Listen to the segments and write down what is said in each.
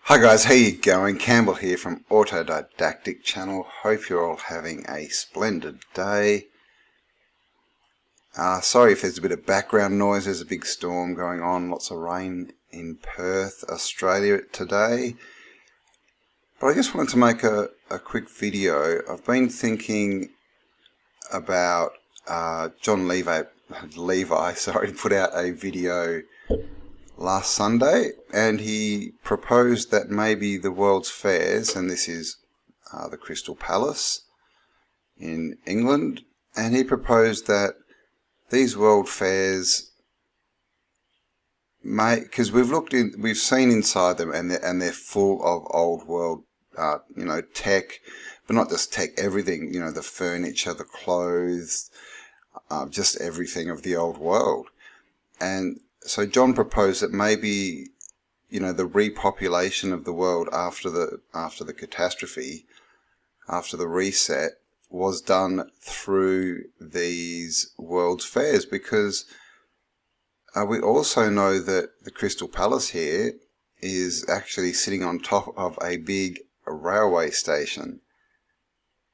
Hi guys, how you going? Campbell here from Autodidactic channel. Hope you're all having a splendid day. Sorry if there's a bit of background noise. There's a big storm going on, lots of rain in Perth, Australia today. But I just wanted to make a quick video. I've been thinking about Jon Levi put out a video last Sunday, and he proposed that maybe the world's fairs, and this is the Crystal Palace in England, and he proposed that these world fairs because we've seen inside them, and they're full of old world tech, but not just tech, everything, the furniture, the clothes, just everything of the old world. And so John proposed that maybe, the repopulation of the world after the catastrophe, after the reset, was done through these world's fairs, because we also know that the Crystal Palace here is actually sitting on top of a big railway station,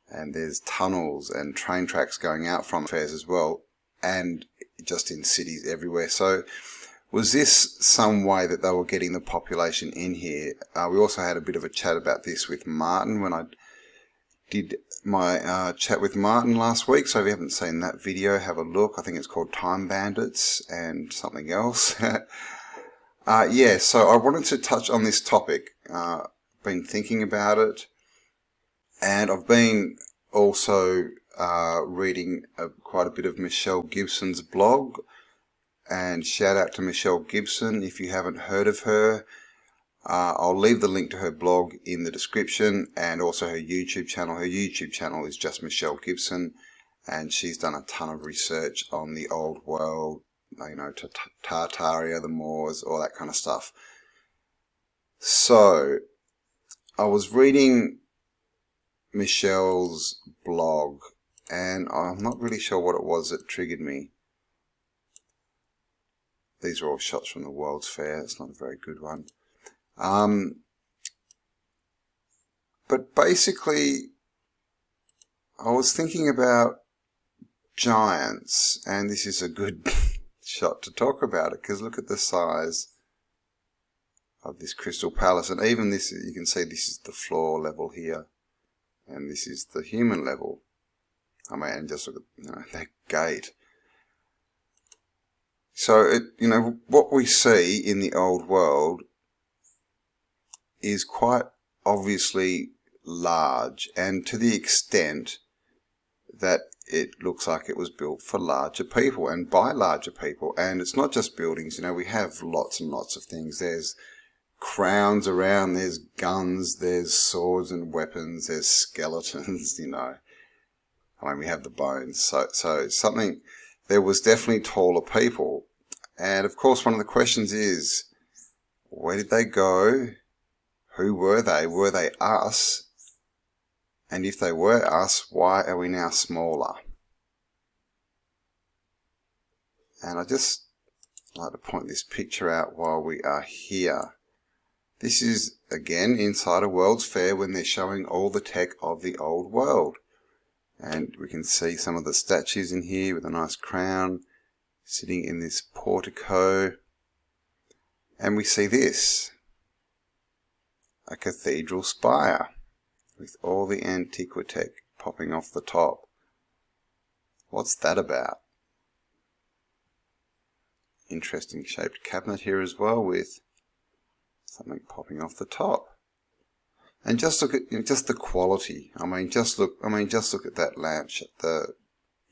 and there's tunnels and train tracks going out from fairs as well, and just in cities everywhere. So was this some way that they were getting the population in here? We also had a bit of a chat about this with Martin when I did my chat with Martin last week. So if you haven't seen that video, have a look. I think it's called Time Bandits and something else. So I wanted to touch on this topic. Been thinking about it, and I've been also reading quite a bit of Michelle Gibson's blog. And shout out to Michelle Gibson if you haven't heard of her. I'll leave the link to her blog in the description, and also her YouTube channel. Her YouTube channel is just Michelle Gibson, and she's done a ton of research on the old world, Tartaria, the Moors, all that kind of stuff. So I was reading Michelle's blog, and I'm not really sure what it was that triggered me. These are all shots from the World's Fair. It's not a very good one. But basically, I was thinking about giants, and this is a good shot to talk about it, because look at the size of this Crystal Palace. And even this, you can see this is the floor level here, and this is the human level. And just look at that gate. So, what we see in the old world is quite obviously large, and to the extent that it looks like it was built for larger people and by larger people. And it's not just buildings, we have lots and lots of things. There's crowns around, there's guns, there's swords and weapons, there's skeletons, we have the bones. So there was definitely taller people. And of course, one of the questions is, where did they go? Who were they? Were they us? And if they were us, why are we now smaller? And I just like to point this picture out while we are here. This is, again, inside a World's Fair when they're showing all the tech of the old world. And we can see some of the statues in here with a nice crown, sitting in this portico. And we see this, a cathedral spire with all the antiquitech popping off the top. What's that about? Interesting shaped cabinet here as well, with something popping off the top. And just look at just the quality. Just look at that lamp, the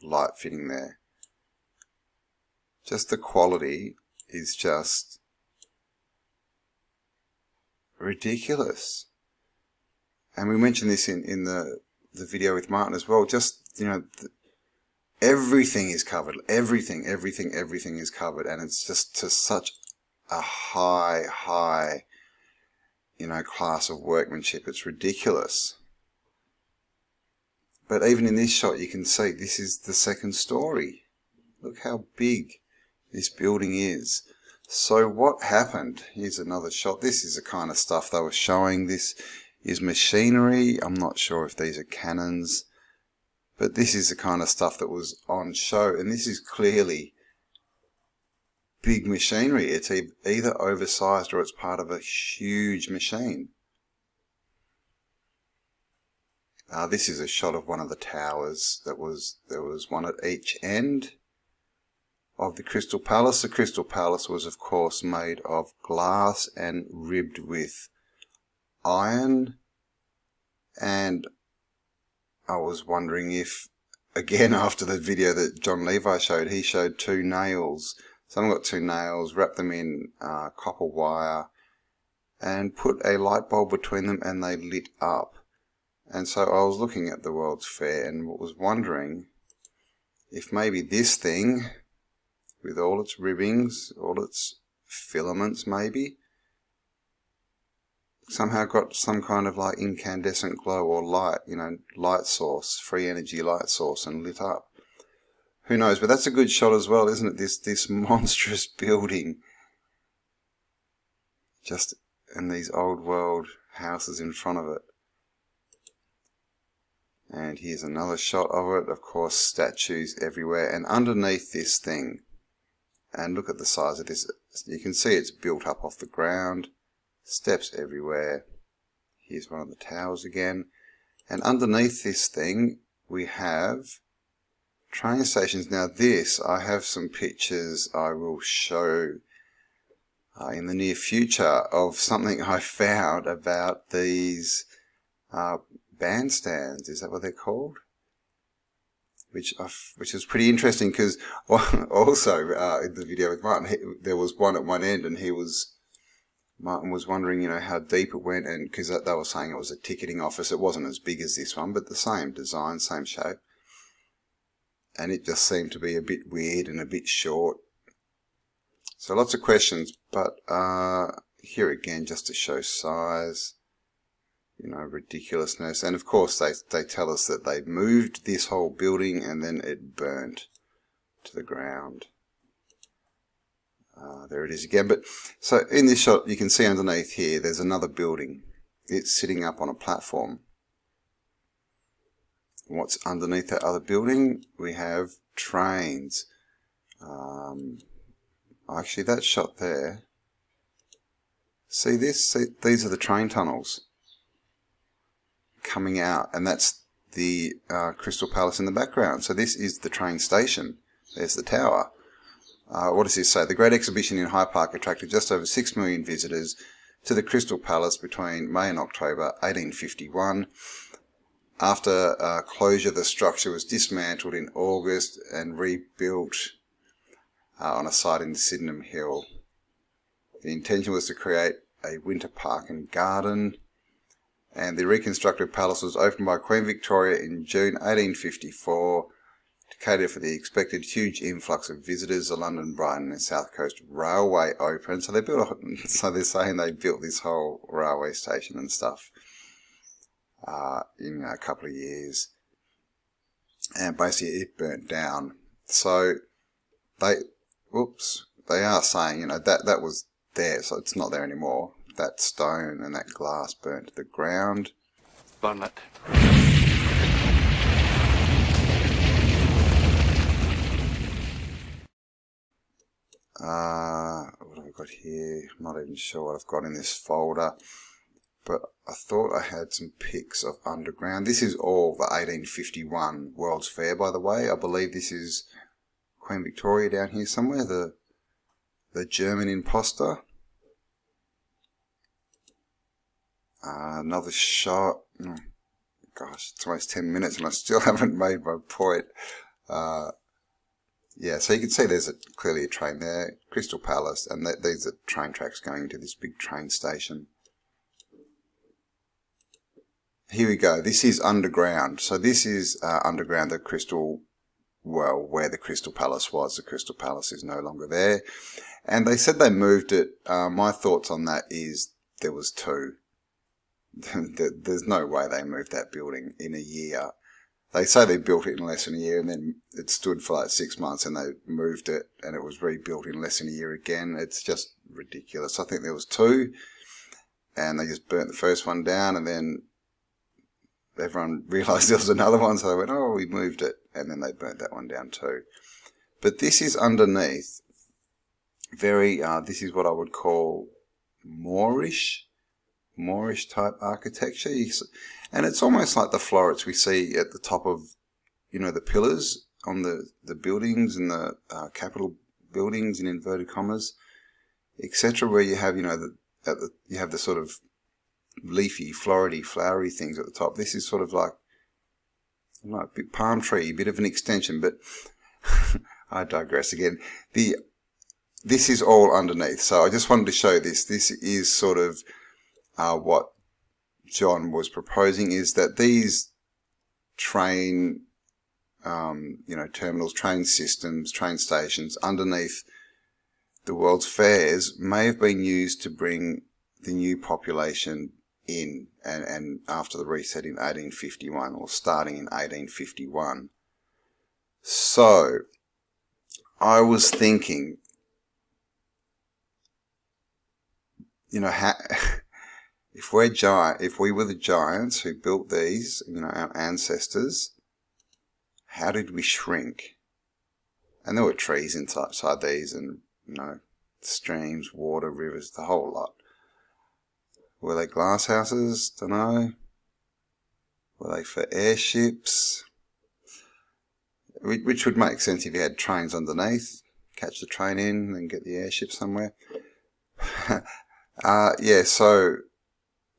light fitting there. Just the quality is just ridiculous. And we mentioned this in the video with Martin as well. Just, everything is covered. Everything is covered. And it's just to such a high, class of workmanship. It's ridiculous. But even in this shot, you can see this is the second story. Look how big this building is. So what happened? Here's another shot. This is the kind of stuff they were showing. This is machinery. I'm not sure if these are cannons, but this is the kind of stuff that was on show, and this is clearly big machinery. It's either oversized or it's part of a huge machine. This is a shot of one of the towers. There was one at each end of the Crystal Palace. The Crystal Palace was, of course, made of glass and ribbed with iron. And I was wondering if, again, after the video that Jon Levi showed, he showed 2 nails. Someone got 2 nails, wrapped them in copper wire, and put a light bulb between them, and they lit up. And so I was looking at the World's Fair and was wondering if maybe this thing, with all its ribbings, all its filaments maybe, somehow got some kind of like incandescent glow or light, light source, free energy light source, and lit up. Who knows? But that's a good shot as well, isn't it? This monstrous building, just in these old world houses in front of it. And here's another shot of it. Of course, statues everywhere, and underneath this thing. And look at the size of this. You can see it's built up off the ground. Steps everywhere. Here's one of the towers again. And underneath this thing, we have train stations. Now this, I have some pictures I will show in the near future of something I found about these bandstands. Is that what they're called? Which is pretty interesting, because also in the video with Martin, there was one at one end, and Martin was wondering, how deep it went, and because they were saying it was a ticketing office. It wasn't as big as this one, but the same design, same shape, and it just seemed to be a bit weird and a bit short. So lots of questions, but here again, just to show size, ridiculousness. And of course they tell us that they moved this whole building and then it burnt to the ground. There it is again. But so in this shot, you can see underneath here, there's another building. It's sitting up on a platform. What's underneath that other building? We have trains. Actually, that shot there. See this? These are the train tunnels coming out, and that's the Crystal Palace in the background. So this is the train station. There's the tower. What does this say? The Great Exhibition in Hyde Park attracted just over 6 million visitors to the Crystal Palace between May and October 1851. After closure, the structure was dismantled in August and rebuilt on a site in Sydenham Hill. The intention was to create a winter park and garden, and the reconstructed palace was opened by Queen Victoria in June 1854 to cater for the expected huge influx of visitors. The London, Brighton and South Coast Railway opened. So so they're saying they built this whole railway station and stuff in a couple of years. And basically it burnt down. So they are saying, that was there, so it's not there anymore. That stone and that glass burnt to the ground. Burn it. What have I got here? I'm not even sure what I've got in this folder, but I thought I had some pics of underground. This is all the 1851 World's Fair, by the way. I believe this is Queen Victoria down here somewhere, the German imposter. Another shot. Gosh, it's almost 10 minutes and I still haven't made my point. Yeah, so you can see there's clearly a train there, Crystal Palace, and these are train tracks going to this big train station. Here we go. This is underground. So this is underground, the Crystal, where the Crystal Palace was. The Crystal Palace is no longer there. And they said they moved it. My thoughts on that is there was 2. There's no way they moved that building in a year. They say they built it in less than a year, and then it stood for like 6 months, and they moved it, and it was rebuilt in less than a year again. It's just ridiculous. I think there was 2, and they just burnt the first one down, and then everyone realised there was another one, so they went, oh, we moved it, and then they burnt that one down too. But this is underneath this is what I would call Moorish type architecture. And it's almost like the florets we see at the top of, the pillars on the buildings and the capital buildings in inverted commas, etc., where you have, you have the sort of leafy, flowery things at the top. This is sort of like a big palm tree, a bit of an extension, but I digress again. This is all underneath, so I just wanted to show this. This is sort of what Jon was proposing, is that these train, terminals, train systems, train stations underneath the world's fairs may have been used to bring the new population in, and after the reset in 1851, or starting in 1851. So I was thinking, if we were the giants who built these, our ancestors, how did we shrink? And there were trees inside these, and streams, water, rivers, the whole lot. Were they glass houses? Don't know. Were they for airships? Which would make sense if you had trains underneath, catch the train in, and get the airship somewhere.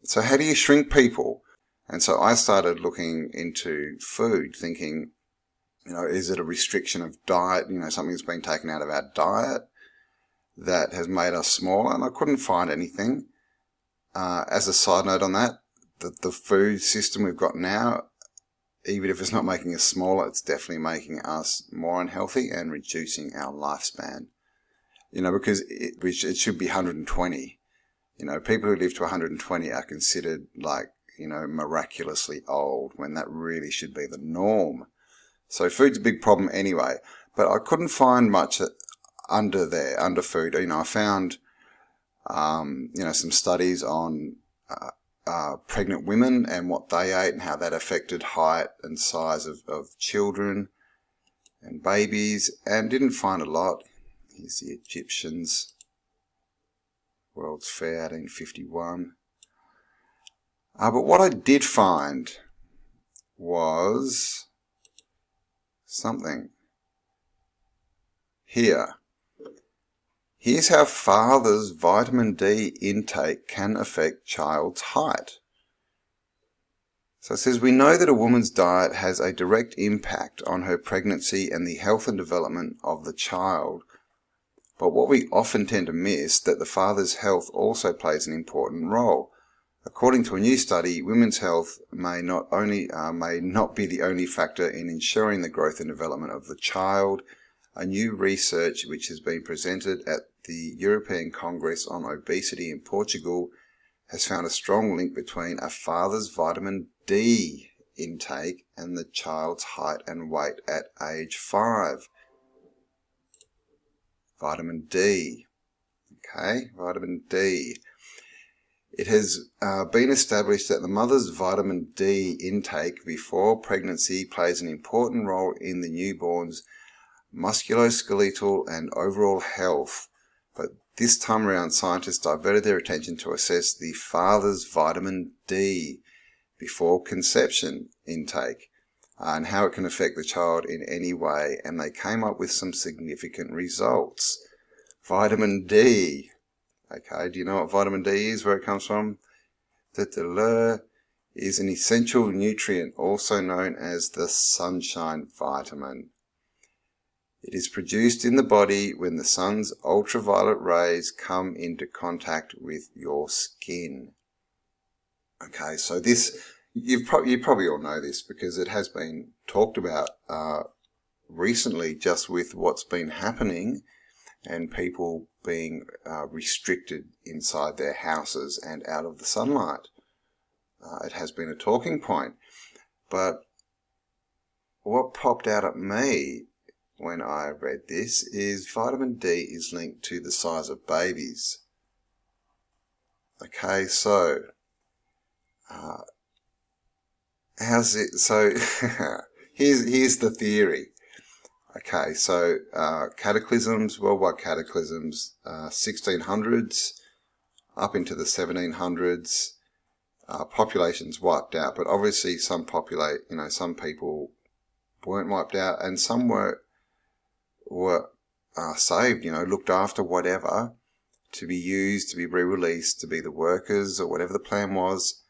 So how do you shrink people? And so I started looking into food, thinking, is it a restriction of diet? Something that's been taken out of our diet that has made us smaller? And I couldn't find anything. As a side note on that, the food system we've got now, even if it's not making us smaller, it's definitely making us more unhealthy and reducing our lifespan. Because it should be 120. People who live to 120 are considered miraculously old, when that really should be the norm. So food's a big problem anyway. But I couldn't find much under food. I found, some studies on pregnant women and what they ate and how that affected height and size of children and babies, and didn't find a lot. Here's the Gibsons, World's Fair, 1851. But what I did find was something. Here's how father's vitamin D intake can affect child's height. So it says, we know that a woman's diet has a direct impact on her pregnancy and the health and development of the child. But what we often tend to miss, that the father's health also plays an important role. According to a new study, women's health may not be the only factor in ensuring the growth and development of the child. A new research which has been presented at the European Congress on Obesity in Portugal has found a strong link between a father's vitamin D intake and the child's height and weight at age 5. Vitamin D. Okay, vitamin D. It has been established that the mother's vitamin D intake before pregnancy plays an important role in the newborn's musculoskeletal and overall health. But this time around, scientists diverted their attention to assess the father's vitamin D before conception intake and how it can affect the child in any way, and they came up with some significant results. Vitamin D. Okay, do you know what vitamin D is, where it comes from? Is an essential nutrient, also known as the sunshine vitamin. It is produced in the body when the sun's ultraviolet rays come into contact with your skin. Okay, so this, you probably all know this because it has been talked about recently, just with what's been happening and people being restricted inside their houses and out of the sunlight. It has been a talking point. But what popped out at me when I read this is vitamin D is linked to the size of babies. Okay, so how's it? So here's the theory. Okay, so cataclysms, worldwide cataclysms, 1600s up into the 1700s, populations wiped out. But obviously, some people weren't wiped out, and some were saved. Looked after, whatever, to be used, to be re-released, to be the workers, or whatever the plan was.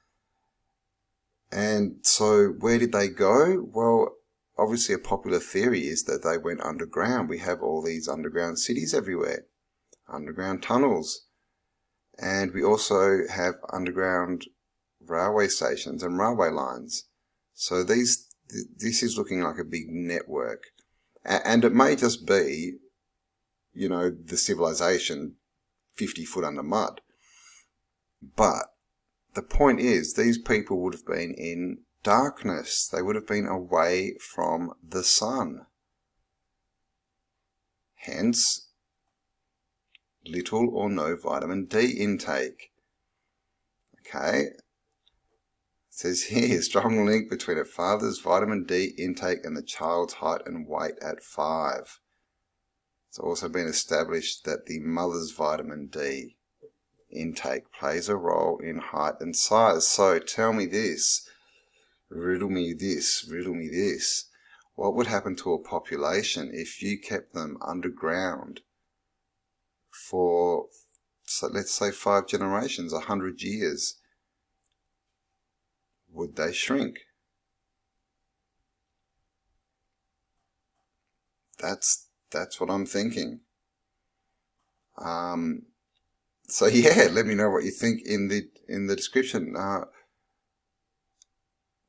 And so where did they go? Well, obviously a popular theory is that they went underground. We have all these underground cities everywhere, underground tunnels. And we also have underground railway stations and railway lines. So this is looking like a big network. And it may just be, the civilization 50 foot under mud. But the point is, these people would have been in darkness. They would have been away from the sun. Hence, little or no vitamin D intake. Okay. It says here, strong link between a father's vitamin D intake and the child's height and weight at 5. It's also been established that the mother's vitamin D intake plays a role in height and size. So tell me this, riddle me this. What would happen to a population if you kept them underground for, so let's say 5 generations, 100 years? Would they shrink? That's what I'm thinking. So yeah, let me know what you think in the description.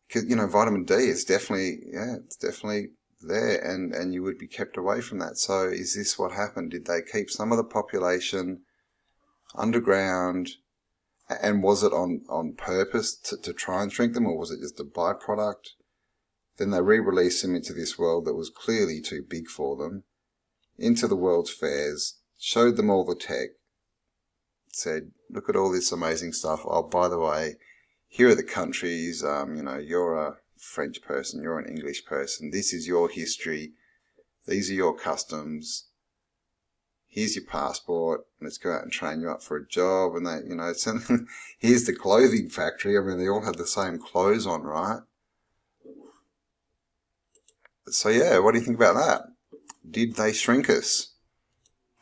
'Cause vitamin D is definitely, it's definitely there, and you would be kept away from that. So is this what happened? Did they keep some of the population underground, and was it on purpose to try and shrink them, or was it just a byproduct? Then they re-released them into this world that was clearly too big for them, into the world's fairs, showed them all the tech, said, look at all this amazing stuff. Oh, by the way, here are the countries, you're a French person, you're an English person, this is your history, these are your customs, here's your passport, let's go out and train you up for a job. And they, here's the clothing factory. I mean, they all had the same clothes on, right? So yeah, what do you think about that? Did they shrink us?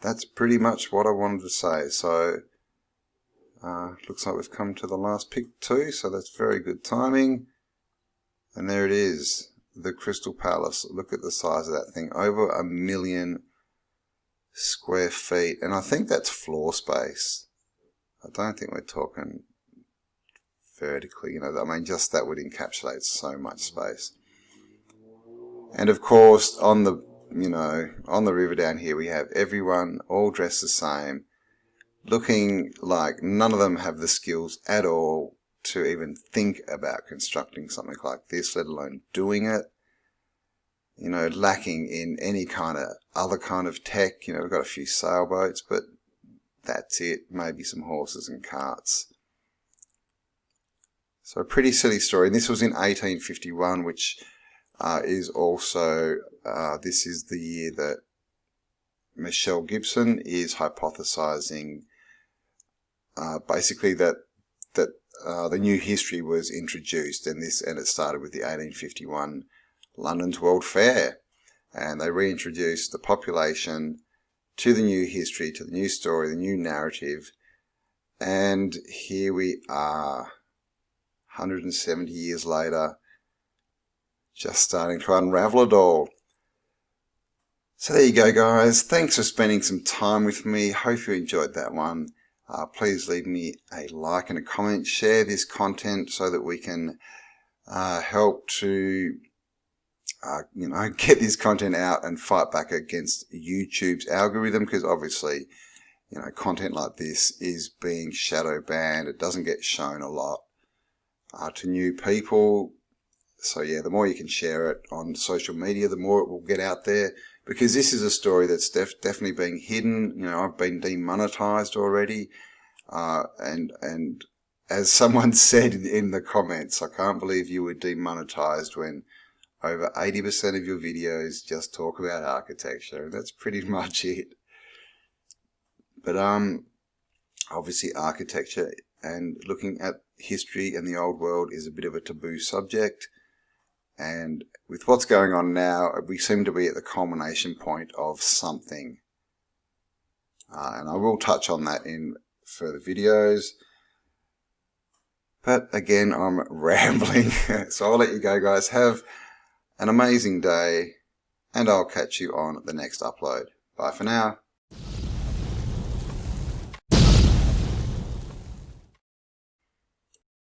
That's pretty much what I wanted to say. So looks like we've come to the last pick too, so that's very good timing. And there it is, the Crystal Palace. Look at the size of that thing, over 1 million square feet, and I think that's floor space. I don't think we're talking vertically, I mean, just that would encapsulate so much space. And of course, on the river down here, we have everyone all dressed the same, looking like none of them have the skills at all to even think about constructing something like this, let alone doing it. Lacking in any kind of other kind of tech. We've got a few sailboats, but that's it. Maybe some horses and carts. So a pretty silly story. And this was in 1851, which is also, this is the year that Michelle Gibson is hypothesizing basically that the new history was introduced, and it started with the 1851 London's World Fair, and they reintroduced the population to the new history, to the new story, the new narrative, and here we are 170 years later, just starting to unravel it all. So there you go, guys. Thanks for spending some time with me. Hope you enjoyed that one. Please leave me a like and a comment. Share this content so that we can help to get this content out and fight back against YouTube's algorithm, because obviously, content like this is being shadow banned. It doesn't get shown a lot to new people. So yeah, the more you can share it on social media, the more it will get out there, because this is a story that's definitely being hidden. You know, I've been demonetized already, and as someone said in the comments, I can't believe you were demonetized when over 80% of your videos just talk about architecture, and that's pretty much it. But obviously architecture and looking at history and the old world is a bit of a taboo subject. And with what's going on now, we seem to be at the culmination point of something. And I will touch on that in further videos. But again, I'm rambling. So I'll let you go, guys. Have an amazing day, and I'll catch you on the next upload. Bye for now.